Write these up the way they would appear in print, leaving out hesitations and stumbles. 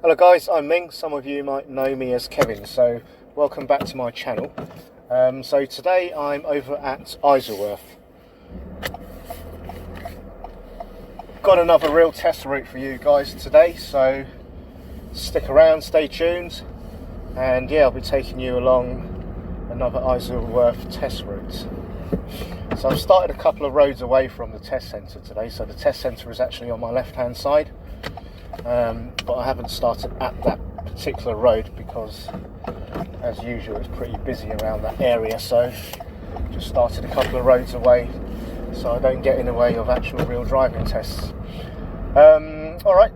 Hello guys, I'm Ming. Some of you might know me as Kevin, so welcome back to my channel. So today I'm over at Isleworth. Got another real test route for you guys today, so stick around, stay tuned, and yeah, I'll be taking you along another Isleworth test route. So I've started a couple of roads away from the test centre today, so the test centre is actually on my left hand side. But I haven't started at that particular road because, as usual, it's pretty busy around that area, so just started a couple of roads away so I don't get in the way of actual real driving tests. Alright,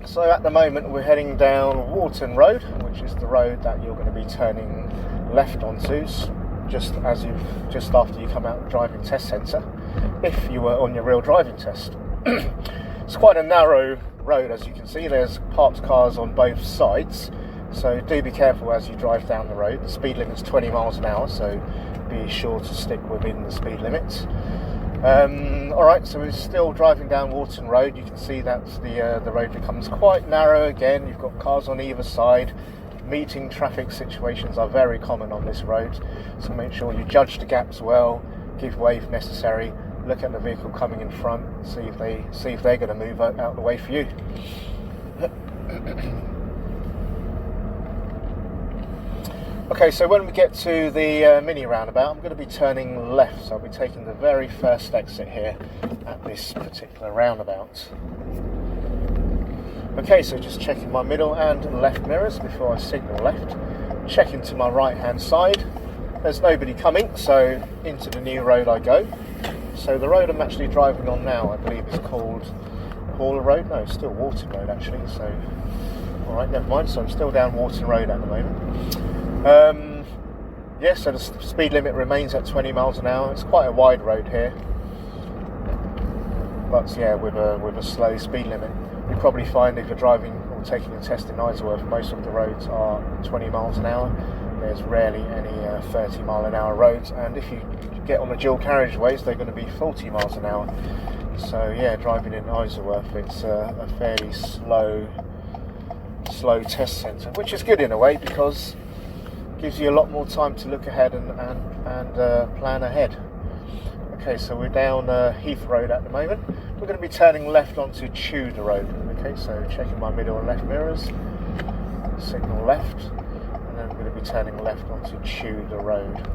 so at the moment we're heading down Whitton Road, which is the road that you're going to be turning left onto just after you come out of the driving test centre, if you were on your real driving test. It's quite a narrow road, as you can see. There's parked cars on both sides, so do be careful as you drive down the road. The speed limit's 20 miles an hour, so be sure to stick within the speed limit. Alright, so we're still driving down Whitton Road. You can see that the road becomes quite narrow again. You've got cars on either side. Meeting traffic situations are very common on this road, so make sure you judge the gaps well, give way if necessary. Look at the vehicle coming in front, see if they're going to move out the way for you. Okay, so when we get to the mini roundabout, I'm going to be turning left, so I'll be taking the very first exit here at this particular roundabout. Okay, so just checking my middle and left mirrors before I signal left. Checking to my right hand side. There's nobody coming, so into the new road I go. So the road I'm actually driving on now, I believe, is called Hall Road. No, it's still Whitton Road actually. So, all right, never mind. So I'm still down Whitton Road at the moment. Yeah, so the speed limit remains at 20 miles an hour. It's quite a wide road here, but yeah, with a slow speed limit. You probably find if you're driving or taking a test in Isleworth, most of the roads are 20 miles an hour. There's rarely any 30 mile an hour roads, and if you get on the dual carriageways, they're going to be 40 miles an hour. So yeah, driving in Isleworth, it's a fairly slow test centre, which is good in a way because it gives you a lot more time to look ahead and plan ahead. Okay, so we're down Heath Road at the moment. We're going to be turning left onto Tudor Road. Okay, so checking my middle and left mirrors, signal left, and then we're going to be turning left onto Tudor Road.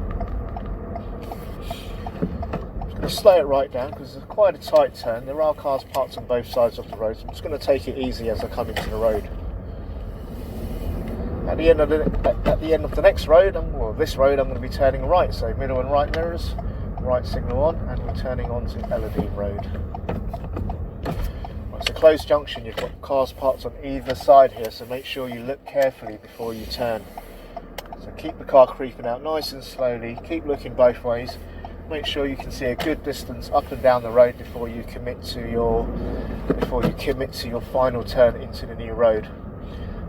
I'm going to slow it right down because it's quite a tight turn. There are cars parked on both sides of the road, so I'm just going to take it easy as I come into the road. At the end of the next road, this road, I'm going to be turning right, so middle and right mirrors, right signal on, and we're turning on to Elodine Road. It's a closed junction, you've got cars parked on either side here, so make sure you look carefully before you turn. So keep the car creeping out nice and slowly, keep looking both ways, make sure you can see a good distance up and down the road before you commit to your final turn into the new road.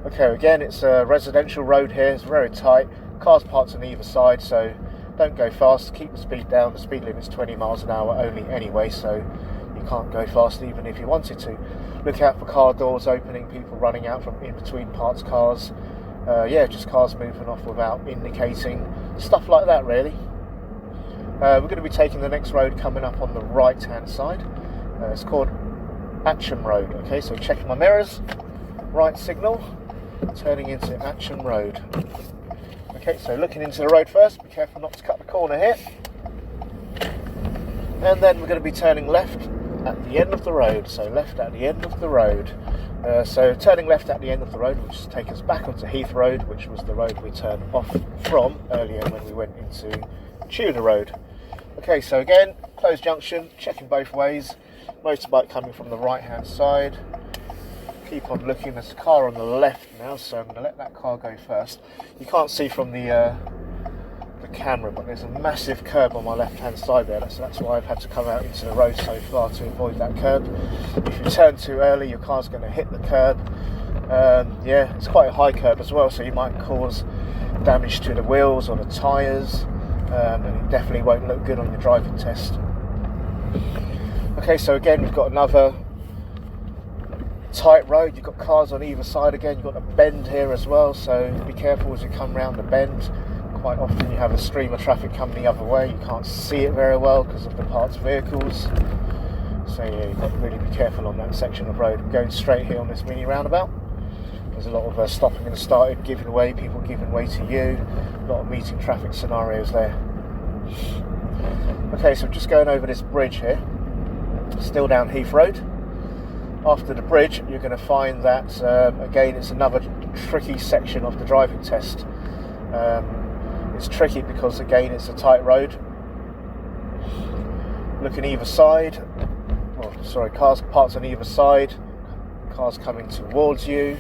Okay, again, it's a residential road here, it's very tight, cars parked on either side, so don't go fast, keep the speed down. The speed limit's 20 miles an hour only anyway, so you can't go fast even if you wanted to. Look out for car doors opening, people running out from in between parked cars. Yeah, just cars moving off without indicating, stuff like that really. We're going to be taking the next road coming up on the right hand side. It's called Atcham Road. Okay, so checking my mirrors, right signal, turning into Atcham Road. Okay, so looking into the road first, be careful not to cut the corner here. And then we're going to be turning left at the end of the road, so left at the end of the road. So turning left at the end of the road will just take us back onto Heath Road, which was the road we turned off from earlier when we went into Tudor Road. Okay, so again, closed junction, checking both ways. Motorbike coming from the right hand side. Keep on looking, there's a car on the left now, so I'm going to let that car go first. You can't see from the camera, but there's a massive curb on my left hand side there, so that's why I've had to come out into the road so far to avoid that curb. If you turn too early, your car's going to hit the curb. Yeah, it's quite a high curb as well, so you might cause damage to the wheels or the tyres, and it definitely won't look good on your driving test. Okay, so again, we've got another tight road, you've got cars on either side again, you've got a bend here as well, so be careful as you come round the bend. Quite often you have a stream of traffic coming the other way, you can't see it very well because of the parked vehicles. So yeah, you've got to really be careful on that section of road. Going straight here on this mini roundabout. There's a lot of stopping and starting, giving way, people giving way to you. A lot of meeting traffic scenarios there. Okay, so just going over this bridge here. Still down Heath Road. After the bridge, you're going to find that, again, it's another tricky section of the driving test. It's tricky because, again, it's a tight road. Looking either side. Cars parked on either side. Cars coming towards you.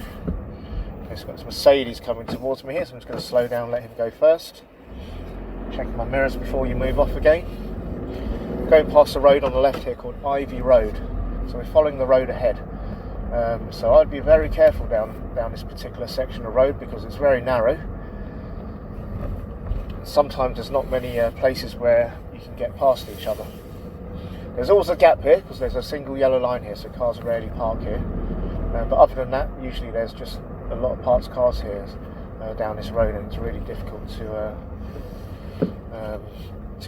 Okay, so I've got this Mercedes coming towards me here, so I'm just going to slow down, let him go first. Checking my mirrors before you move off again. Going past the road on the left here called Ivy Road. So we're following the road ahead. So I'd be very careful down this particular section of road because it's very narrow. Sometimes there's not many places where you can get past each other. There's always a gap here because there's a single yellow line here, so cars rarely park here. But other than that, usually there's just a lot of parked cars here down this road, and it's really difficult to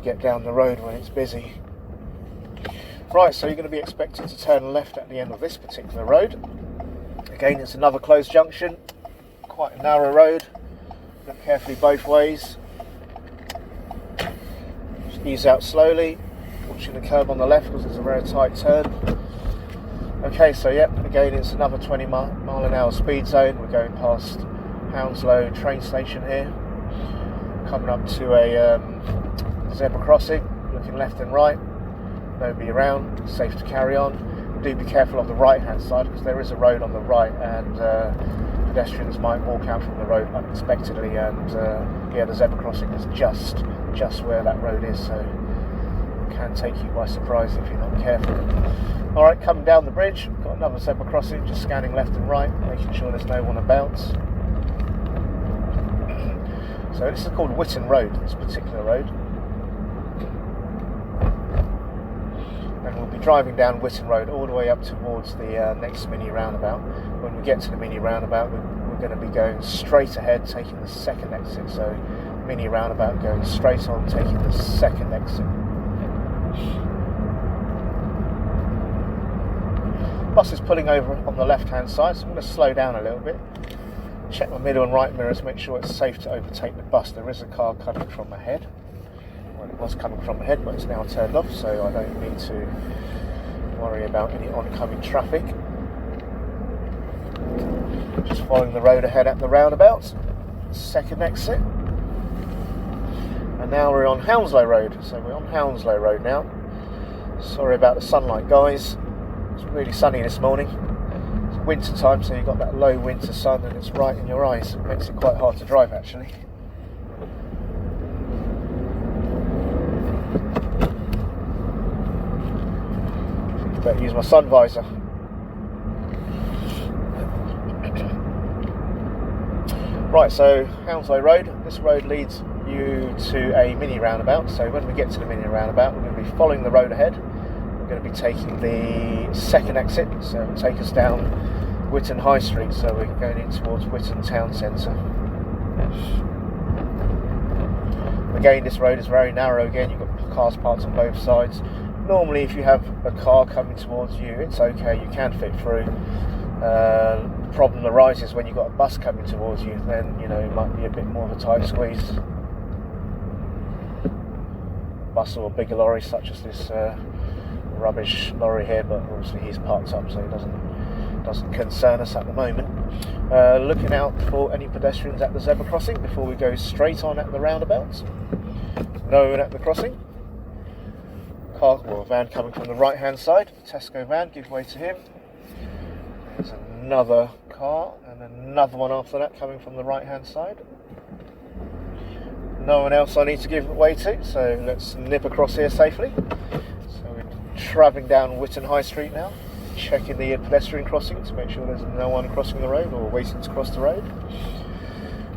get down the road when it's busy. Right, so you're going to be expected to turn left at the end of this particular road. Again, it's another closed junction, quite a narrow road. Look carefully both ways. Just ease out slowly, watching the curb on the left because it's a very tight turn. Okay, so yep, again it's another 20 mile an hour speed zone. We're going past Hounslow train station here, coming up to a zebra crossing, looking left and right. Nobody around, safe to carry on. Do be careful of the right hand side because there is a road on the right, and pedestrians might walk out from the road unexpectedly, and yeah, the zebra crossing is just where that road is, so it can take you by surprise if you're not careful. Alright, coming down the bridge, got another zebra crossing, just scanning left and right, making sure there's no one about. So this is called Whitton Road, this particular road. And we'll be driving down Whitton Road all the way up towards the next mini roundabout. When we get to the mini roundabout, we're going to be going straight ahead, taking the second exit. So mini roundabout going straight on, taking the second exit. Bus is pulling over on the left hand side, so I'm going to slow down a little bit. Check my middle and right mirrors, make sure it's safe to overtake the bus. There is a car coming from ahead. Well, it was coming from ahead, but it's now turned off, so I don't need to worry about any oncoming traffic. Just following the road ahead at the roundabout. Second exit. And now we're on Hounslow Road. So we're on Hounslow Road now. Sorry about the sunlight, guys. It's really sunny this morning. It's winter time, so you've got that low winter sun and it's right in your eyes. It makes it quite hard to drive, actually. Better use my sun visor. Right, so Hounslow Road. This road leads you to a mini roundabout. So when we get to the mini roundabout, we're going to be following the road ahead. We're going to be taking the second exit, so it'll take us down Whitton High Street. So we're going in towards Whitton Town Centre. Again, this road is very narrow. Again, you've got cars parked on both sides. Normally, if you have a car coming towards you, it's okay, you can fit through. The problem arises when you've got a bus coming towards you, then, you know, it might be a bit more of a tight squeeze. Bus or bigger lorry, such as this rubbish lorry here, but obviously he's parked up, so it doesn't concern us at the moment. Looking out for any pedestrians at the zebra crossing before we go straight on at the roundabout. No one at the crossing. Car or a van coming from the right hand side, Tesco van, give way to him. There's another car and another one after that coming from the right hand side. No one else I need to give way to, so let's nip across here safely. So we're travelling down Whitton High Street now, checking the pedestrian crossing to make sure there's no one crossing the road or waiting to cross the road.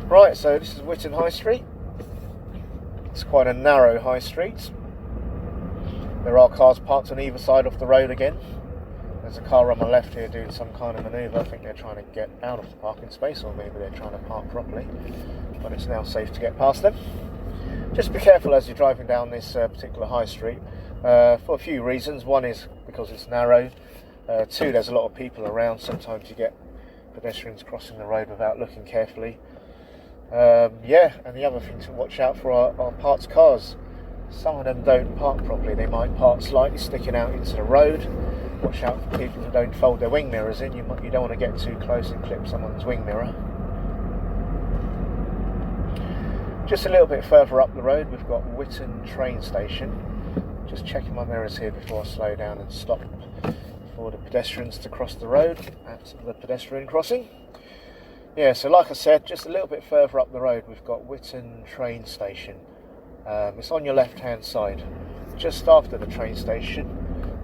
Right, so this is Whitton High Street. It's quite a narrow high street. There are cars parked on either side of the road again. There's a car on my left here doing some kind of manoeuvre. I think they're trying to get out of the parking space, or maybe they're trying to park properly, but it's now safe to get past them. Just be careful as you're driving down this particular high street for a few reasons. One is because it's narrow. Two, there's a lot of people around. Sometimes you get pedestrians crossing the road without looking carefully. Yeah, and the other thing to watch out for are parked cars. Some of them don't park properly. They might park slightly sticking out into the road. Watch out for people who don't fold their wing mirrors in. You don't want to get too close and clip someone's wing mirror. Just a little bit further up the road, we've got Whitton train station. Just checking my mirrors here before I slow down and stop for the pedestrians to cross the road at the pedestrian crossing. Yeah, so like I said, just a little bit further up the road, we've got Whitton train station. It's on your left hand side. Just after the train station,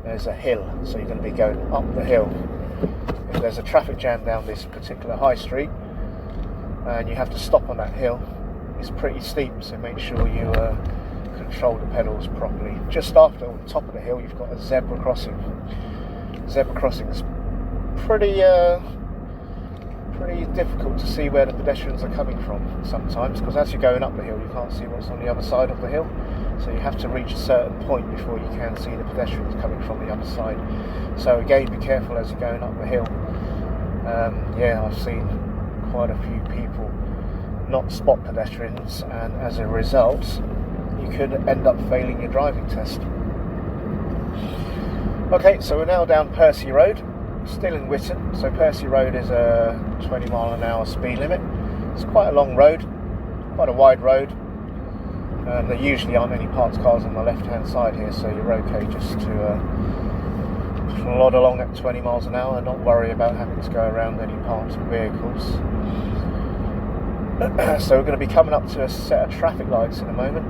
there's a hill, so you're going to be going up the hill. If there's a traffic jam down this particular high street and you have to stop on that hill, it's pretty steep, so make sure you control the pedals properly. Just after, on top of the hill, you've got a zebra crossing. Zebra crossing is pretty difficult to see where the pedestrians are coming from sometimes, because as you're going up the hill you can't see what's on the other side of the hill, so you have to reach a certain point before you can see the pedestrians coming from the other side. So again, be careful as you're going up the hill. Yeah, I've seen quite a few people not spot pedestrians, and as a result you could end up failing your driving test. Okay, so we're now down Percy Road, still in Whitton. So Percy Road is a 20 mile an hour speed limit. It's quite a long road, quite a wide road. There usually aren't any parked cars on the left hand side here, so you're okay just to plod along at 20 miles an hour and not worry about having to go around any parked vehicles. So we're going to be coming up to a set of traffic lights in a moment,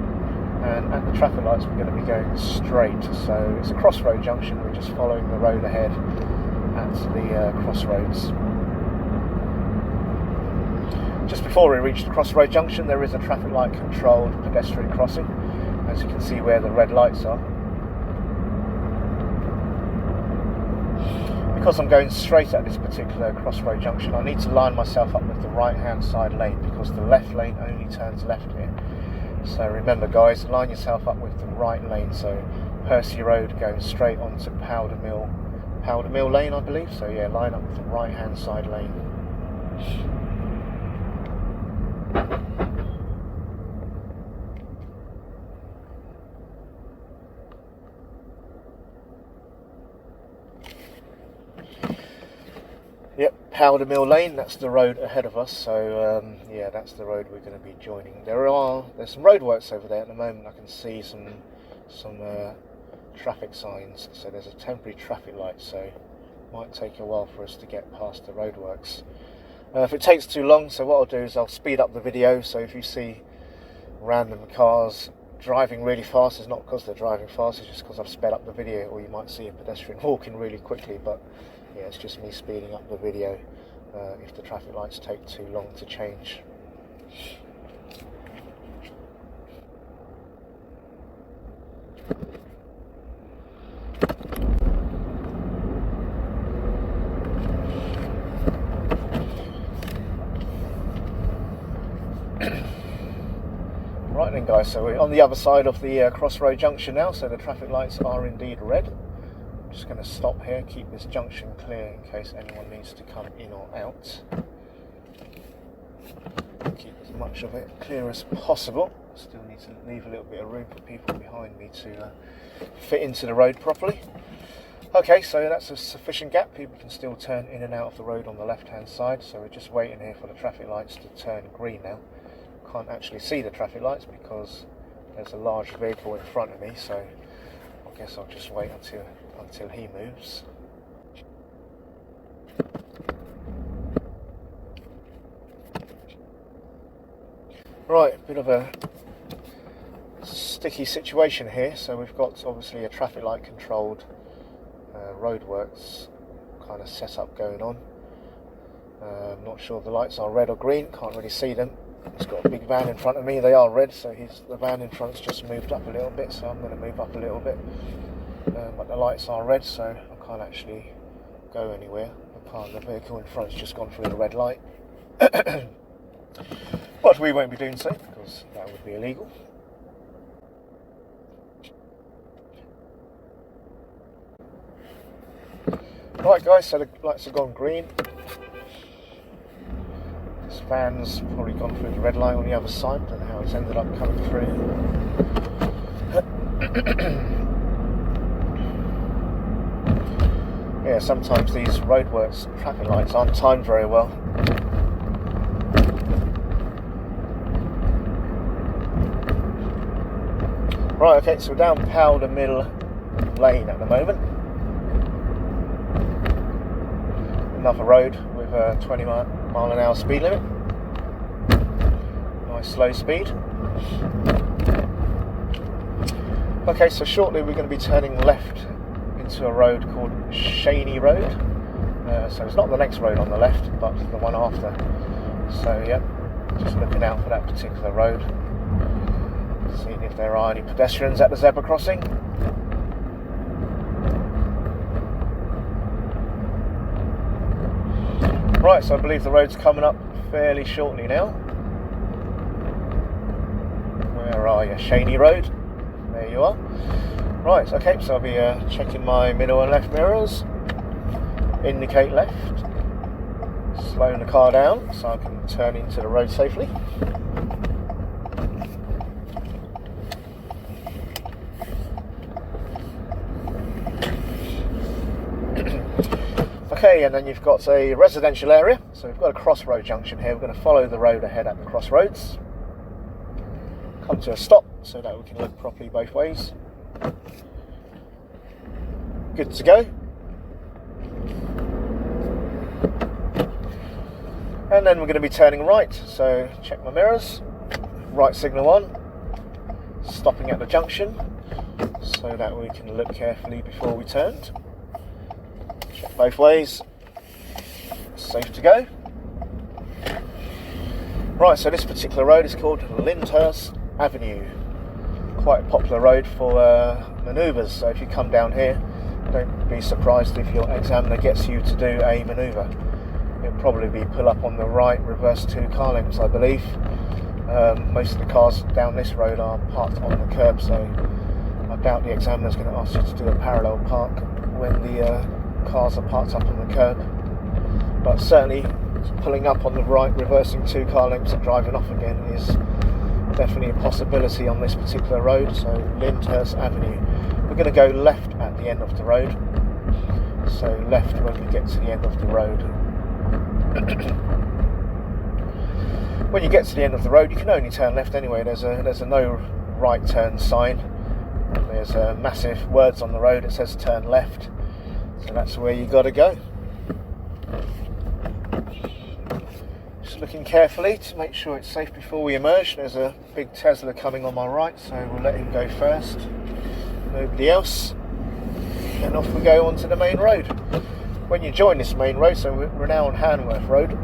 and at the traffic lights we're going to be going straight. So it's a crossroad junction, we're just following the road ahead at the crossroads. Just before we reach the crossroad junction, there is a traffic light controlled pedestrian crossing, as you can see where the red lights are. Because I'm going straight at this particular crossroad junction, I need to line myself up with the right hand side lane, because the left lane only turns left here. So remember guys, line yourself up with the right lane. So Percy Road going straight onto Powder Mill Lane, I believe. So yeah, line up with the right hand side lane. Yep, Powder Mill Lane, that's the road ahead of us, so yeah, that's the road we're going to be joining. There's some roadworks over there at the moment. I can see some traffic signs, so there's a temporary traffic light, so it might take a while for us to get past the roadworks. If it takes too long, so what I'll do is I'll speed up the video, so if you see random cars driving really fast, it's not because they're driving fast, it's just because I've sped up the video, or you might see a pedestrian walking really quickly, but yeah, it's just me speeding up the video if the traffic lights take too long to change. Right then guys, so we're on the other side of the crossroad junction now, so the traffic lights are indeed red. I'm just going to stop here, keep this junction clear in case anyone needs to come in or out. Keep as much of it clear as possible. Still need to leave a little bit of room for people behind me to fit into the road properly. Okay, so that's a sufficient gap. People can still turn in and out of the road on the left hand side, so we're just waiting here for the traffic lights to turn green now. Can't actually see the traffic lights because there's a large vehicle in front of me, so I guess I'll just wait until he moves. Right, bit of a sticky situation here. So we've got obviously a traffic light controlled roadworks kind of setup going on. Not sure if the lights are red or green, can't really see them. He's got a big van in front of me, they are red, so the van in front's just moved up a little bit, so I'm going to move up a little bit. But the lights are red, so I can't actually go anywhere. The vehicle in front has just gone through the red light. But we won't be doing so because that would be illegal. Right guys, so the lights have gone green. This van's probably gone through the red light on the other side. I don't know how it's ended up coming through. Yeah, sometimes these roadworks traffic lights aren't timed very well. Right, okay, so we're down Powder Mill Lane at the moment. Another road with a 20-mile-an-hour speed limit. Nice slow speed. Okay, so shortly we're going to be turning left into a road called Shaney Road. So it's not the next road on the left, but the one after. So yeah, just looking out for that particular road. Seeing if there are any pedestrians at the zebra crossing. Right, so I believe the road's coming up fairly shortly now. Where are you? Shaney Road. There you are. Right, okay, so I'll be checking my middle and left mirrors. Indicate left. Slowing the car down so I can turn into the road safely. Okay, and then you've got a residential area, so we've got a crossroad junction here. We're going to follow the road ahead at the crossroads. Come to a stop so that we can look properly both ways. Good to go. And then we're going to be turning right, so check my mirrors. Right signal on. Stopping at the junction so that we can look carefully before we turned. Check both ways. Safe to go. Right, so this particular road is called Lyndhurst Avenue. Quite a popular road for manoeuvres, so if you come down here, don't be surprised if your examiner gets you to do a manoeuvre. It'll probably be pull up on the right, reverse 2 car lengths, I believe. Most of the cars down this road are parked on the curb, so I doubt the examiner's going to ask you to do a parallel park when the cars are parked up on the curb. But certainly pulling up on the right, reversing 2 car lengths and driving off again is definitely a possibility on this particular road. So Lyndhurst Avenue. We're going to go left at the end of the road. So left when we get to the end of the road. When you get to the end of the road, you can only turn left anyway. There's a no right turn sign. There's massive words on the road. It says turn left. So that's where you got to go. Just looking carefully to make sure it's safe before we emerge. There's a big Tesla coming on my right, so we'll let him go first. Nobody else. And off we go onto the main road. When you join this main road, so we're now on Hanworth Road,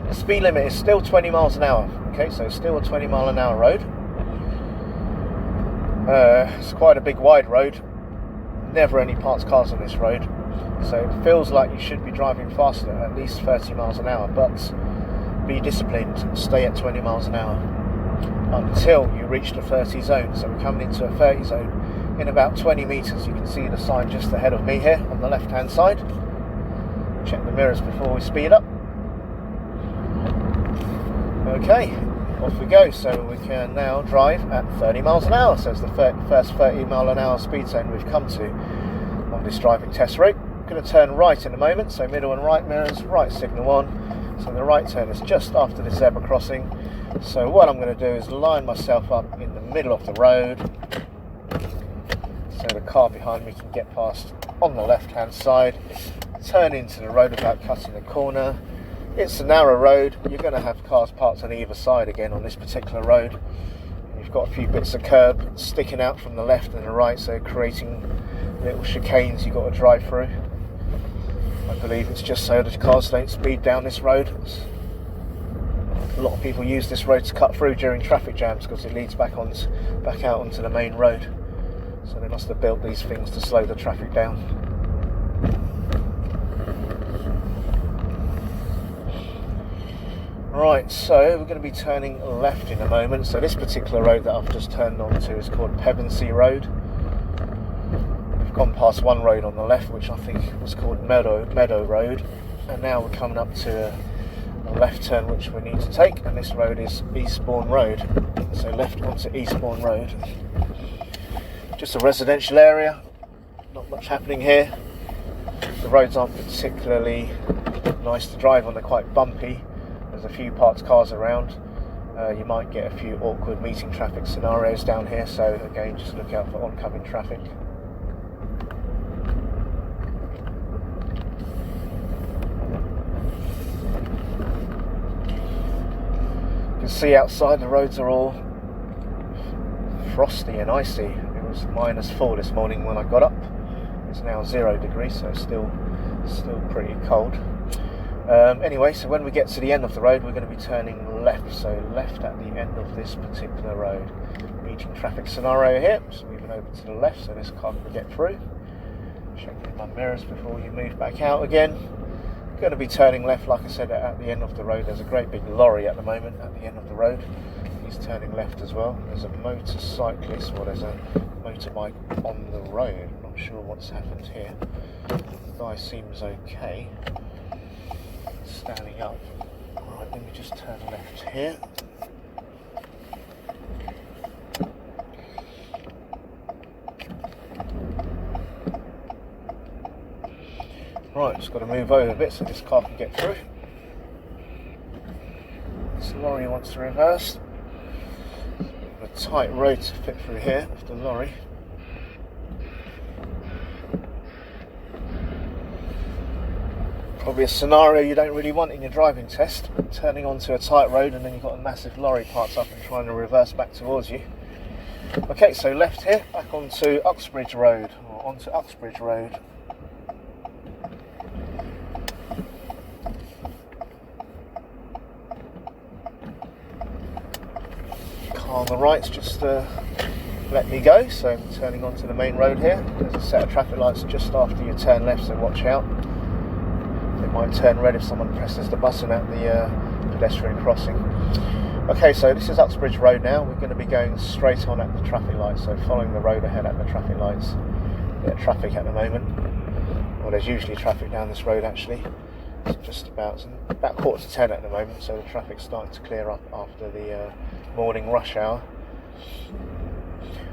the speed limit is still 20 miles an hour. Okay, so it's still a 20-mile-an-hour road. It's quite a big wide road. Never any parked cars on this road, so it feels like you should be driving faster, at least 30 miles an hour, but be disciplined, stay at 20 miles an hour until you reach the 30 zone. So we're coming into a 30 zone in about 20 metres. You can see the sign just ahead of me here on the left hand side. Check the mirrors before we speed up. Okay, off we go. So we can now drive at 30 miles an hour. So it's the first 30 mile an hour speed zone we've come to on this driving test route. I'm going to turn right in a moment, so middle and right mirrors, right signal on. So the right turn is just after the zebra crossing. So what I'm going to do is line myself up in the middle of the road so the car behind me can get past on the left hand side, turn into the road without cutting the corner. It's a narrow road. You're going to have cars parked on either side again on this particular road. You've got a few bits of curb sticking out from the left and the right, so creating little chicanes you've got to drive through. I believe it's just so that cars don't speed down this road. A lot of people use this road to cut through during traffic jams because it leads back out onto the main road. So they must have built these things to slow the traffic down. Right, so we're going to be turning left in a moment. So this particular road that I've just turned onto is called Pevensey Road. We've gone past one road on the left, which I think was called Meadow Road, and now we're coming up to a left turn which we need to take, and this road is Eastbourne Road. So left onto Eastbourne Road. Just a residential area, not much happening here. The roads aren't particularly nice to drive on, they're quite bumpy. There's a few parked cars around. You might get a few awkward meeting traffic scenarios down here, so again, just look out for oncoming traffic. You can see outside the roads are all frosty and icy. It was -4 this morning when I got up. It's now 0 degrees, so still pretty cold. Anyway, so when we get to the end of the road, we're going to be turning left. So left at the end of this particular road. Meeting traffic scenario here. So moving over to the left, so this car can get through. Checking my mirrors before you move back out again. Going to be turning left, like I said, at the end of the road. There's a great big lorry at the moment at the end of the road. He's turning left as well. There's a motorcyclist, well, there's a motorbike on the road. I'm not sure what's happened here. The guy seems okay. Standing up. Right, let me just turn left here. Right, just got to move over a bit so this car can get through. This lorry wants to reverse. A tight road to fit through here with the lorry. Probably a scenario you don't really want in your driving test, turning onto a tight road and then you've got a massive lorry parked up and trying to reverse back towards you. Okay, so left here, back onto Uxbridge Road, or onto Uxbridge Road. Car on the right's just let me go, so I'm turning onto the main road here. There's a set of traffic lights just after you turn left, so watch out. It might turn red if someone presses the button at the pedestrian crossing. Okay, so this is Uxbridge Road now. We're going to be going straight on at the traffic lights, so following the road ahead at the traffic lights. Bit of traffic at the moment. Well, there's usually traffic down this road actually. It's just about 9:45 at the moment, so the traffic's starting to clear up after the morning rush hour.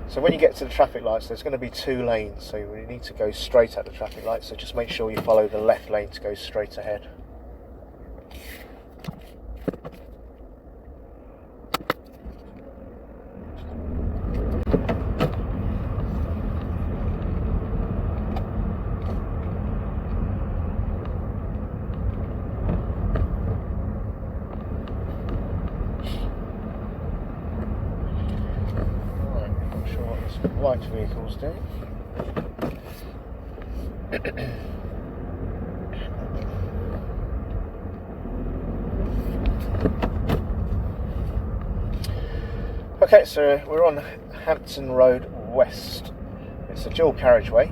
So when you get to the traffic lights, there's going to be 2 lanes, so you need to go straight at the traffic lights, so just make sure you follow the left lane to go straight ahead. White vehicles do. Okay, so we're on Hampton Road West. It's a dual carriageway,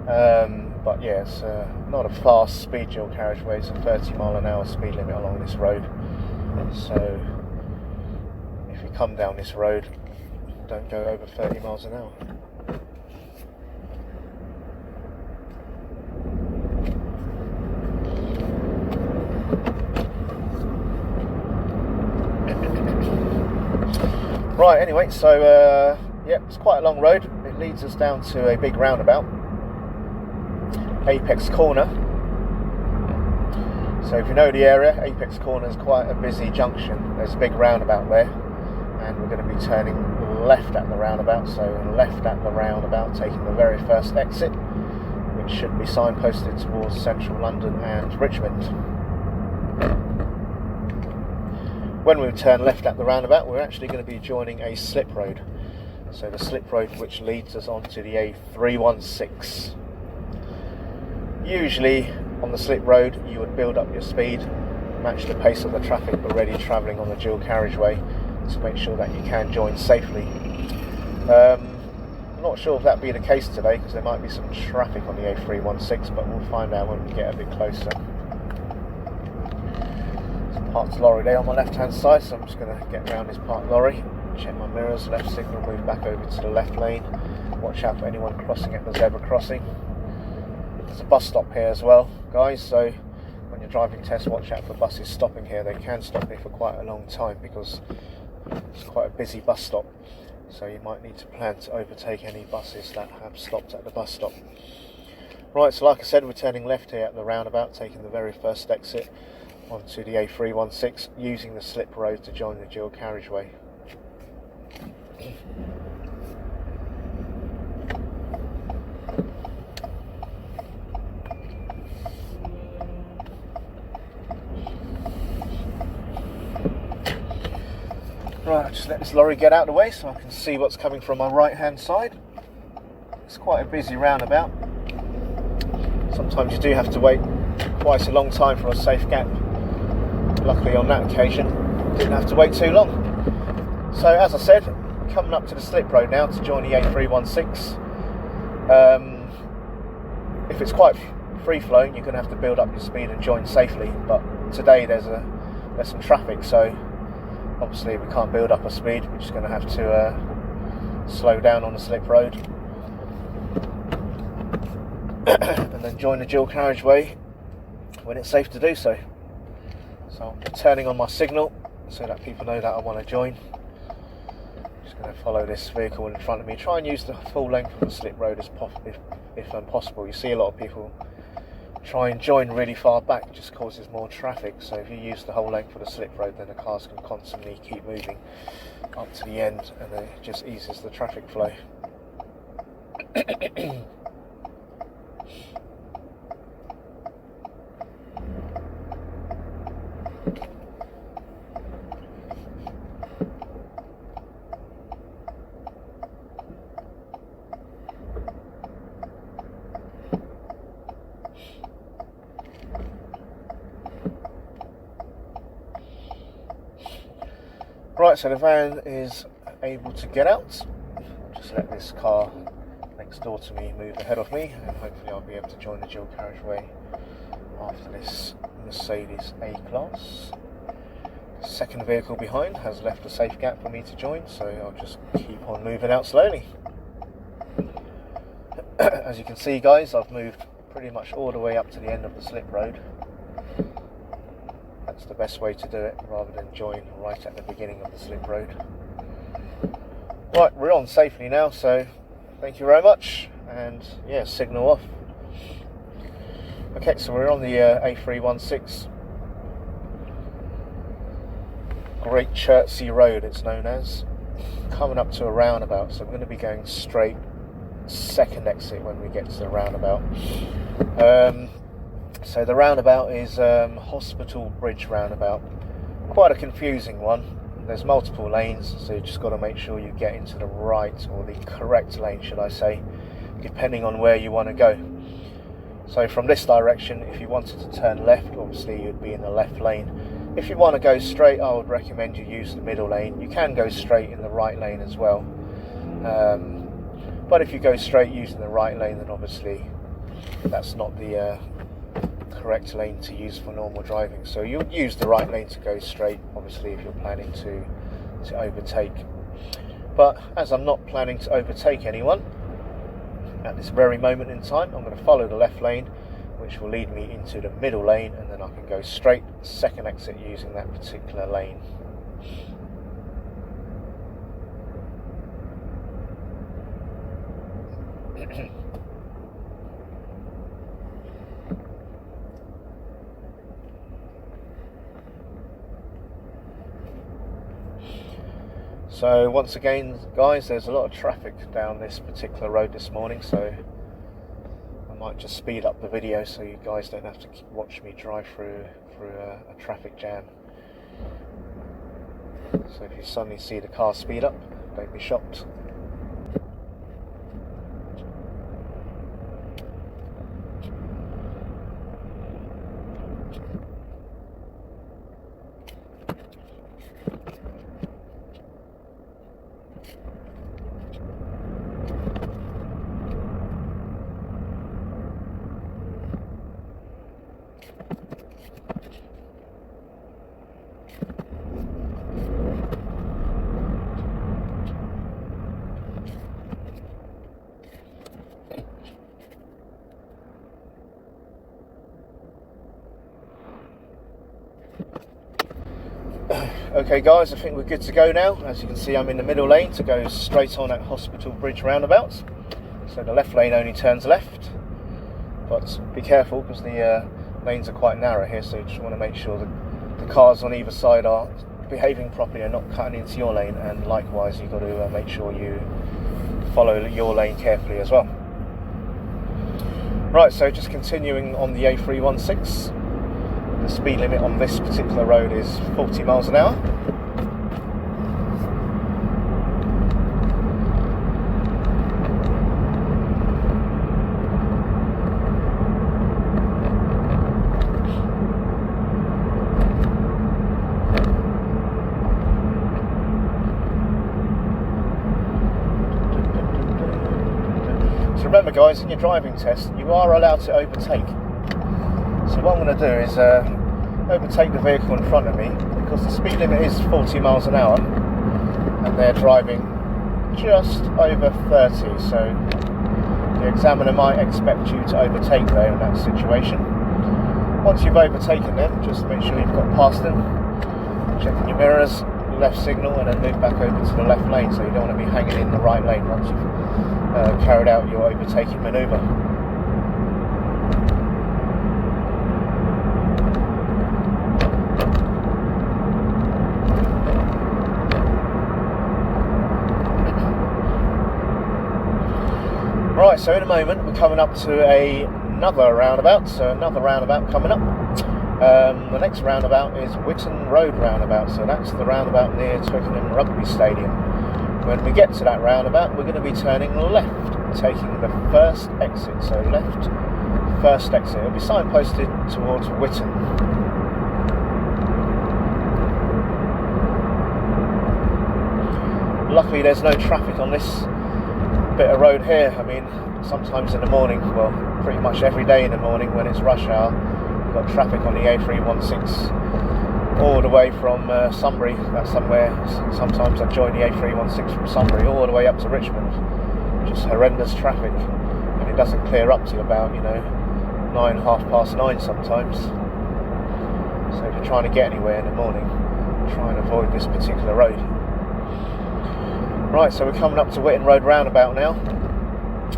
but yeah, it's not a fast speed dual carriageway. It's a 30-mile-an-hour speed limit along this road. So if you come down this road, don't go over 30 miles an hour. Right, anyway, so yeah, it's quite a long road. It leads us down to a big roundabout, Apex Corner. So if you know the area, Apex Corner is quite a busy junction. There's a big roundabout there, and we're going to be turning left at the roundabout. So left at the roundabout, taking the very first exit, which should be signposted towards central London and Richmond. When we turn left at the roundabout, we're actually going to be joining a slip road. So the slip road which leads us onto the A316. Usually on the slip road you would build up your speed, match the pace of the traffic already travelling on the dual carriageway to make sure that you can join safely. I'm not sure if that'll be the case today because there might be some traffic on the A316, but we'll find out when we get a bit closer. parked lorry there on my left hand side, so I'm just going to get around this parked lorry, check my mirrors, left signal, move back over to the left lane, watch out for anyone crossing at the zebra crossing. There's a bus stop here as well, guys, so when you're driving tests, watch out for buses stopping here. They can stop here for quite a long time because it's quite a busy bus stop, so you might need to plan to overtake any buses that have stopped at the bus stop. Right, so like I said, we're turning left here at the roundabout, taking the very first exit onto the A316, using the slip road to join the dual carriageway. Right, I'll just let this lorry get out of the way so I can see what's coming from my right hand side. It's quite a busy roundabout. Sometimes you do have to wait quite a long time for a safe gap. Luckily on that occasion, didn't have to wait too long. So as I said, coming up to the slip road now to join the A316. If it's quite free flowing, you're going to have to build up your speed and join safely. But today there's some traffic, so obviously we can't build up a speed. We're just going to have to slow down on the slip road. And then join the dual carriageway when it's safe to do so. So I'm turning on my signal so that people know that I want to join. Just going to follow this vehicle in front of me. Try and use the full length of the slip road as if possible. You see a lot of people try and join really far back, it just causes more traffic. So if you use the whole length of the slip road, then the cars can constantly keep moving up to the end, and then it just eases the traffic flow. Right, so the van is able to get out. I'll just let this car next door to me move ahead of me, and hopefully I'll be able to join the dual carriageway after this Mercedes A-Class. The second vehicle behind has left a safe gap for me to join, so I'll just keep on moving out slowly. As you can see, guys, I've moved pretty much all the way up to the end of the slip road. That's the best way to do it, rather than join right at the beginning of the slip road. Right, we're on safely now, so thank you very much, and yeah, signal off. Okay, so we're on the A316, Great Chertsey Road it's known as, coming up to a roundabout, so we're going to be going straight, second exit when we get to the roundabout. So the roundabout is Hospital Bridge roundabout. Quite a confusing one. There's multiple lanes, so you just got to make sure you get into the right, or the correct lane, should I say, depending on where you want to go. So from this direction, if you wanted to turn left, obviously you'd be in the left lane. If you want to go straight, I would recommend you use the middle lane. You can go straight in the right lane as well. But if you go straight using the right lane, then obviously that's not the correct lane to use for normal driving. So you'll use the right lane to go straight, obviously, if you're planning to overtake. But as I'm not planning to overtake anyone at this very moment in time, I'm going to follow the left lane, which will lead me into the middle lane, and then I can go straight, second exit using that particular lane. So once again, guys, there's a lot of traffic down this particular road this morning, so I might just speed up the video so you guys don't have to watch me drive through a traffic jam. So if you suddenly see the car speed up, don't be shocked. Okay guys, I think we're good to go now. As you can see, I'm in the middle lane to go straight on at Hospital Bridge roundabouts. So the left lane only turns left, but be careful because the lanes are quite narrow here, so you just want to make sure that the cars on either side are behaving properly and not cutting into your lane, and likewise you've got to make sure you follow your lane carefully as well. Right, so just continuing on the A316, the speed limit on this particular road is 40 miles an hour. Remember guys, in your driving test you are allowed to overtake. So what I'm going to do is overtake the vehicle in front of me, because the speed limit is 40 miles an hour and they're driving just over 30, so the examiner might expect you to overtake there in that situation. Once you've overtaken them, just make sure you've got past them, checking your mirrors, left signal, and then move back over to the left lane, so you don't want to be hanging in the right lane once you've carried out your overtaking manoeuvre. Right, so in a moment we're coming up to another roundabout, so another roundabout coming up. The next roundabout is Whitton Road roundabout, so that's the roundabout near Twickenham Rugby Stadium. When we get to that roundabout, we're going to be turning left, taking the first exit. So left, first exit. It'll be signposted towards Whitton. Luckily there's no traffic on this bit of road here. I mean, sometimes in the morning, well, pretty much every day in the morning when it's rush hour, you've got traffic on the A316 all the way from Sunbury. That's somewhere. Sometimes I join the A316 from Sunbury all the way up to Richmond. Just horrendous traffic, and it doesn't clear up till about 9, half past 9 sometimes. So if you're trying to get anywhere in the morning, try and avoid this particular road. Right, so we're coming up to Whitton Road roundabout now.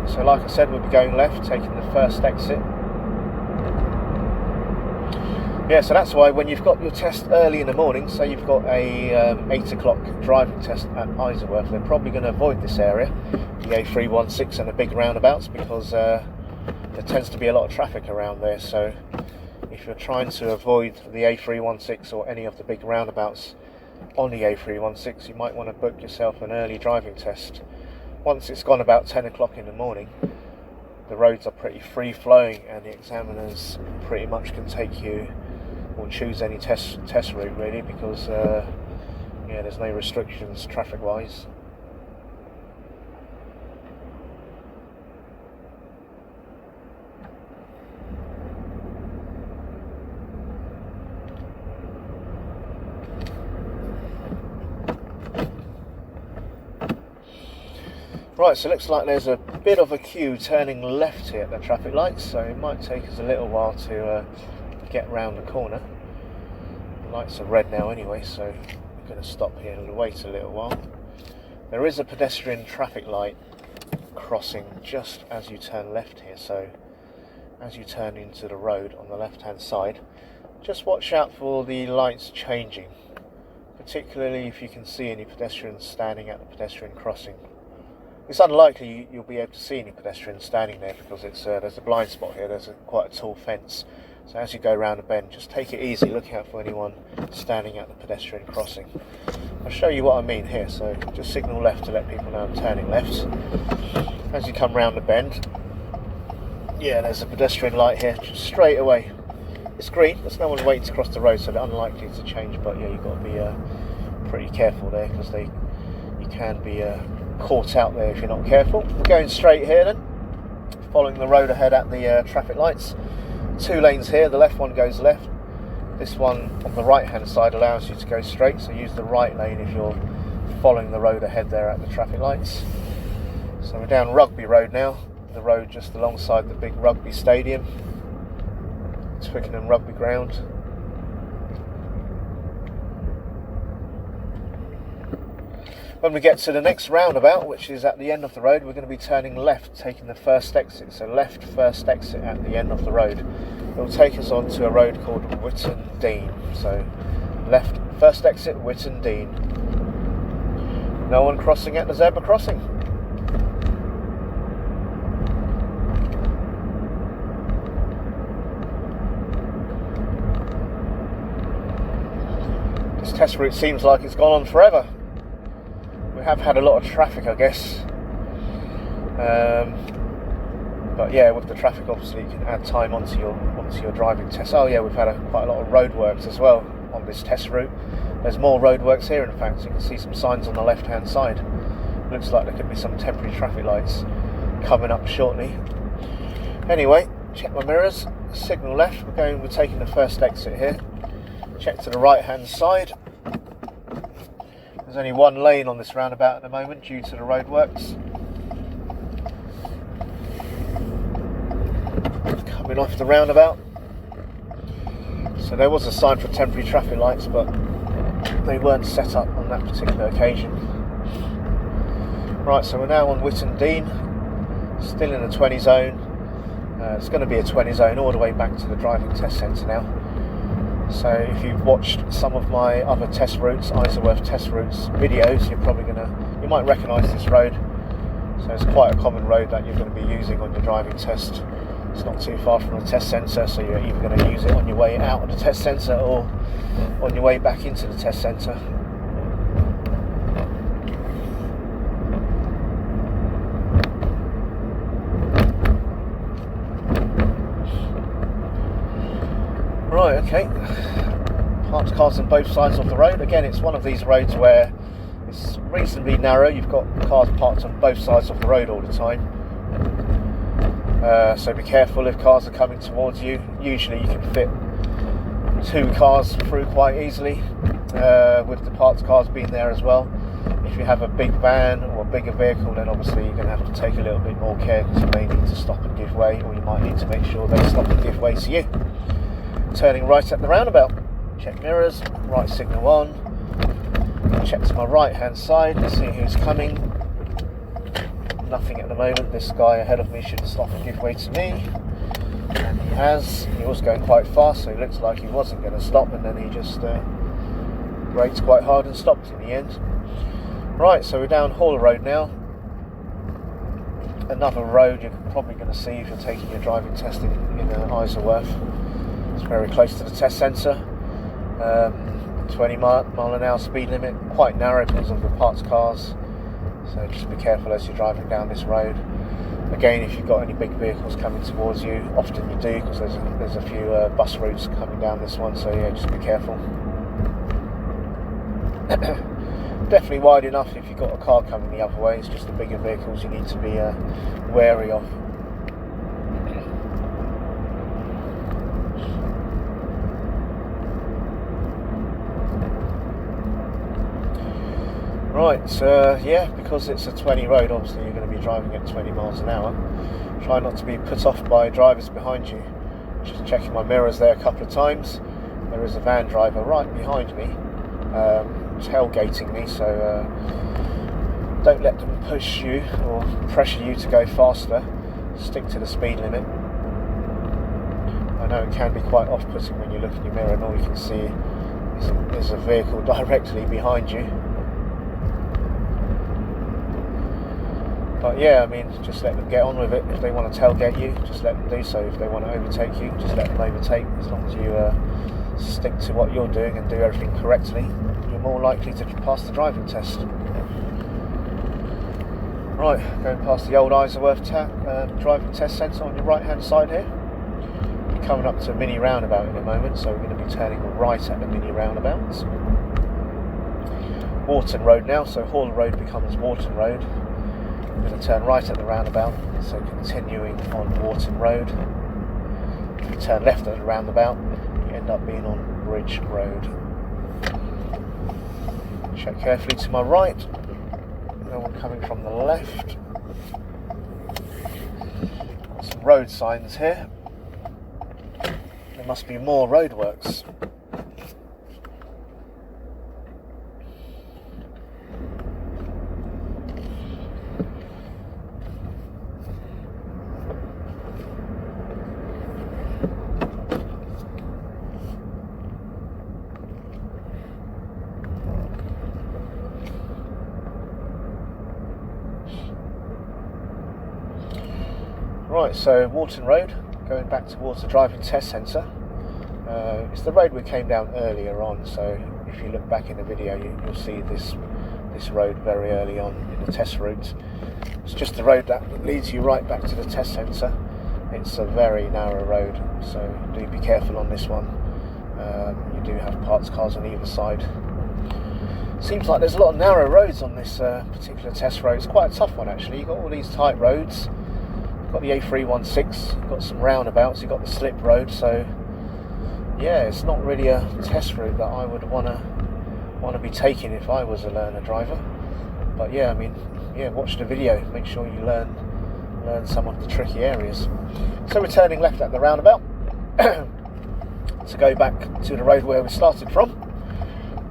So like I said, we'll be going left, taking the first exit. Yeah, so that's why when you've got your test early in the morning, say you've got a 8 o'clock driving test at Isleworth, they're probably going to avoid this area, the A316 and the big roundabouts, because there tends to be a lot of traffic around there. So if you're trying to avoid the A316 or any of the big roundabouts on the A316, you might want to book yourself an early driving test. Once it's gone about 10 o'clock in the morning, the roads are pretty free flowing and the examiners pretty much can take you or choose any test route really, because there's no restrictions traffic wise. Right, so it looks like there's a bit of a queue turning left here at the traffic lights, so it might take us a little while to get round the corner. The lights are red now anyway, so we're going to stop here and wait a little while. There is a pedestrian traffic light crossing just as you turn left here, so as you turn into the road on the left hand side, just watch out for the lights changing, particularly if you can see any pedestrians standing at the pedestrian crossing. It's unlikely you'll be able to see any pedestrians standing there because there's a blind spot here, there's quite a tall fence. So as you go around the bend, just take it easy, look out for anyone standing at the pedestrian crossing. I'll show you what I mean here, so just signal left to let people know I'm turning left. As you come round the bend, yeah, there's a pedestrian light here, just straight away. It's green, there's no one waiting to cross the road, so they're unlikely to change, but yeah, you've got to be pretty careful there, because you can be caught out there if you're not careful. We're going straight here then, following the road ahead at the traffic lights. 2 lanes here, the left one goes left, this one on the right hand side allows you to go straight, so use the right lane if you're following the road ahead there at the traffic lights. So we're down Rugby Road now, the road just alongside the big rugby stadium, Twickenham Rugby Ground. When we get to the next roundabout, which is at the end of the road, we're going to be turning left, taking the first exit. So left first exit at the end of the road. It will take us on to a road called Whitton Dean. So left first exit, Whitton Dean. No one crossing at the zebra crossing. This test route seems like it's gone on forever. We have had a lot of traffic, I guess. But yeah, with the traffic, obviously, you can add time onto your driving test. Oh yeah, we've had quite a lot of roadworks as well on this test route. There's more roadworks here, in fact. You can see some signs on the left-hand side. Looks like there could be some temporary traffic lights coming up shortly. Anyway, check my mirrors. Signal left. We're taking the first exit here. Check to the right-hand side. There's only one lane on this roundabout at the moment due to the roadworks. Coming off the roundabout. So there was a sign for temporary traffic lights, but they weren't set up on that particular occasion. Right, so we're now on Whitton Dean, still in the 20 zone. It's going to be a 20 zone all the way back to the driving test centre now. So if you've watched some of my other test routes, Isleworth test routes videos, you might recognise this road. So it's quite a common road that you're going to be using on your driving test. It's not too far from the test centre, so you're either going to use it on your way out of the test centre or on your way back into the test centre. Right, okay. Parked cars on both sides of the road. Again, it's one of these roads where it's reasonably narrow. You've got cars parked on both sides of the road all the time. So be careful if cars are coming towards you. Usually you can fit 2 cars through quite easily, with the parked cars being there as well. If you have a big van or a bigger vehicle, then obviously you're going to have to take a little bit more care, because you may need to stop and give way, or you might need to make sure they stop and give way to you. Turning right at the roundabout. Check mirrors, right signal on. Check to my right hand side, see who's coming. Nothing at the moment. This guy ahead of me should stop and give way to me, and he has. He was going quite fast, so he looks like he wasn't going to stop, and then he just braked quite hard and stopped in the end. Right, so we're down Hall Road now. Another road you're probably going to see if you're taking your driving test in Isleworth. It's very close to the test centre. 20 mile an hour speed limit, quite narrow because of the parked cars. So just be careful as you're driving down this road. Again, if you've got any big vehicles coming towards you, often you do, because there's a few bus routes coming down this one. So yeah, just be careful. Definitely wide enough if you've got a car coming the other way. It's just the bigger vehicles you need to be wary of. Right, yeah, because it's a 20 road, obviously you're going to be driving at 20 miles an hour. Try not to be put off by drivers behind you. Just checking my mirrors there a couple of times. There is a van driver right behind me, tailgating me, so don't let them push you or pressure you to go faster. Stick to the speed limit. I know it can be quite off-putting when you look in your mirror and all you can see is a vehicle directly behind you. But yeah, I mean, just let them get on with it. If they want to tailgate you, just let them do so. If they want to overtake you, just let them overtake. As long as you stick to what you're doing and do everything correctly, you're more likely to pass the driving test. Right, going past the old Isleworth driving test centre on your right hand side here. We're coming up to a mini roundabout in a moment, so we're going to be turning right at the mini roundabouts. Wharton Road now, so Hall Road becomes Wharton Road. We're going to turn right at the roundabout, so continuing on Wharton Road. If you turn left at the roundabout, you end up being on Bridge Road. Check carefully to my right. No one coming from the left. Got some road signs here. There must be more roadworks. Right, so Whitton Road, going back towards the driving test centre. It's the road we came down earlier on, so if you look back in the video you'll see this road very early on in the test route. It's just the road that leads you right back to the test centre. It's a very narrow road, so do be careful on this one. You do have parked cars on either side. Seems like there's a lot of narrow roads on this particular test road. It's quite a tough one actually. You've got all these tight roads. You've got the A316, you've got some roundabouts, you've got the slip road, so yeah, it's not really a test route that I would want to be taking if I was a learner driver. But yeah, I mean, yeah, watch the video, make sure you learn some of the tricky areas. So we're turning left at the roundabout to go back to the road where we started from.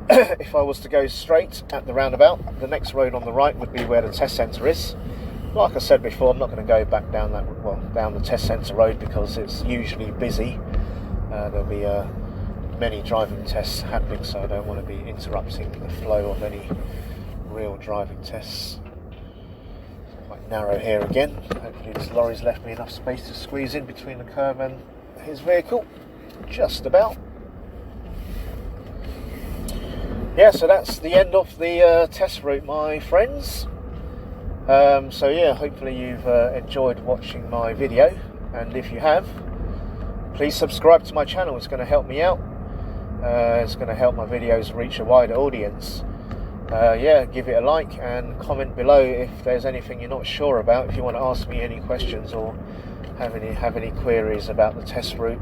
If I was to go straight at the roundabout, the next road on the right would be where the test centre is. Like I said before, I'm not going to go back down down the test centre road because it's usually busy. There'll be many driving tests happening, so I don't want to be interrupting the flow of any real driving tests. Quite narrow here again. Hopefully this lorry's left me enough space to squeeze in between the curb and his vehicle. Just about. Yeah, so that's the end of the test route, my friends. So yeah, hopefully you've enjoyed watching my video, and if you have, please subscribe to my channel. It's going to help me out. It's going to help my videos reach a wider audience. Yeah, give it a like and comment below if there's anything you're not sure about, if you want to ask me any questions or have any queries about the test route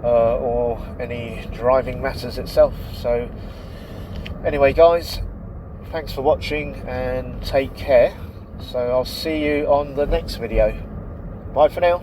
or any driving matters itself. So anyway guys, thanks for watching and take care. So I'll see you on the next video. Bye for now.